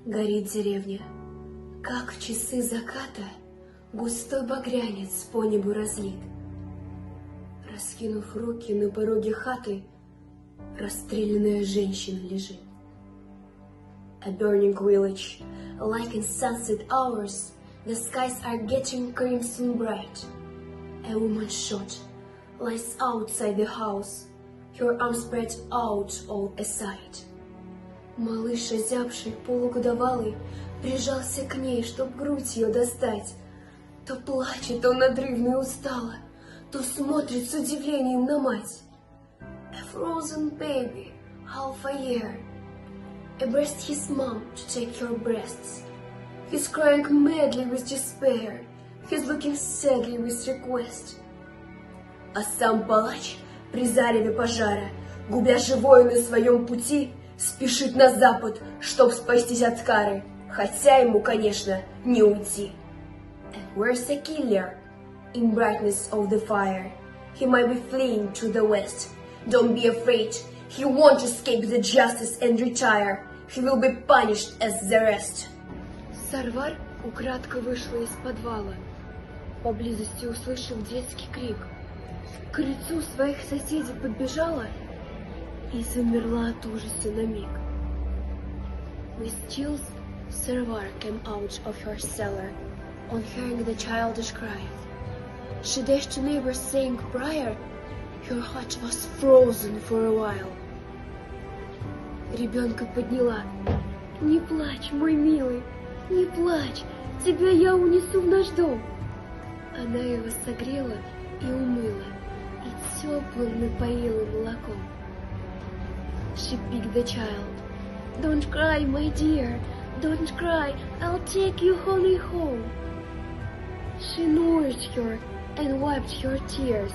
Горит деревня, как в часы заката густой багрянец по небу разлит. Раскинув руки на пороге хаты, расстрелянная женщина лежит. A burning village, like in sunset hours, the skies are getting crimson bright. A woman shot lies outside the house, her arms spread out all aside. Малыш, озябший, полугодовалый, прижался к ней, чтоб грудь ее достать. То плачет он надрывно и устало, то смотрит с удивлением на мать. A frozen baby, half a year, abreast his mom to take her breasts. He's crying madly with despair, he's looking sadly with request. А сам палач при зареве пожара, губя живое на своем пути, спешит на запад, чтоб спастись от кары, хотя ему, конечно, не уйти. And where's the killer? In brightness of the fire, he might be fleeing to the west. Don't be afraid, he won't escape the justice and retire. He will be punished as the rest. Сарвар украдко вышла из подвала, поблизости услышав детский крик. К крыльцу своих соседей подбежала и замерла от ужаса на миг. With chills, Sarwar came out of her cellar on hearing the childish cry. She dashed to neighbors saying prayer. Her heart was frozen for a while. Ребенка подняла. «Не плачь, мой милый, не плачь, тебя я унесу в наш дом». Она его согрела и умыла, и теплым напоила молоком. She picked the child. «Don't cry, my dear, don't cry, I'll take you home». She nourished her and wiped her tears.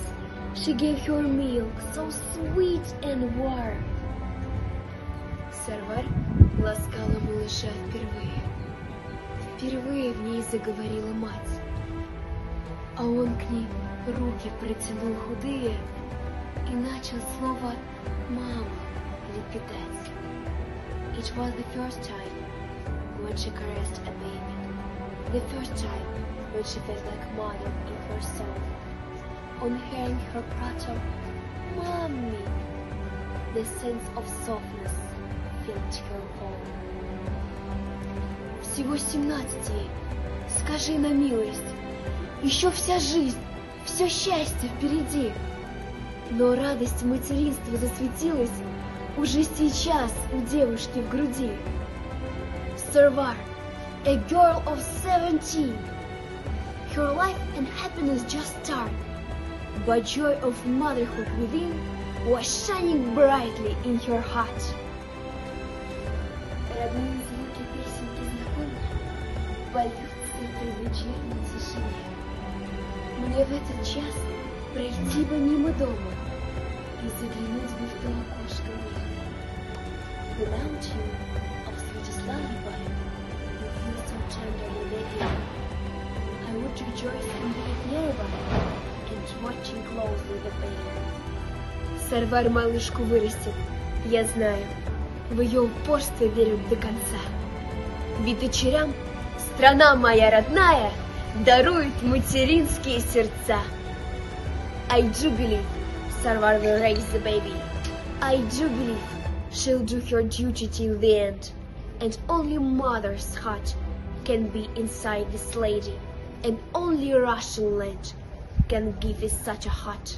She gave her milk, so sweet and warm. Сарвар ласкала малыша впервые. Впервые в ней заговорила мать. А он к ней руки протянул худые и начал слово «мама» лепетать. It was the first time when she caressed a baby. The first time when she felt like mother in her soul. On hearing her prattle, "Mommy," the sense of softness filled her home. Всего 17 ей, скажи на милость, еще вся жизнь, все счастье впереди. Но радость материнства засветилась уже сейчас у девушки в груди. Sarwar, a girl of 17. Her life and happiness just start, but joy of motherhood within was shining brightly in her heart. Родные звуки песенки знакомы, поются в предвечерней тишине. Мне в этот час пройти бы мимо дома и заглянуть бы в то окошко мира. Without you, of sweetest lullaby, you feel so tenderly begging. I would rejoice in being nearby and watching closely the baby. Сарвар малышку вырастет, я знаю, в ее упорство верят до конца. Ведь дочерям страна моя родная дарует материнские сердца. I do believe Sarwar will raise the baby. I do believe she'll do her duty till the end. And only mother's heart can be inside this lady. And only Russian land can give us such a heart.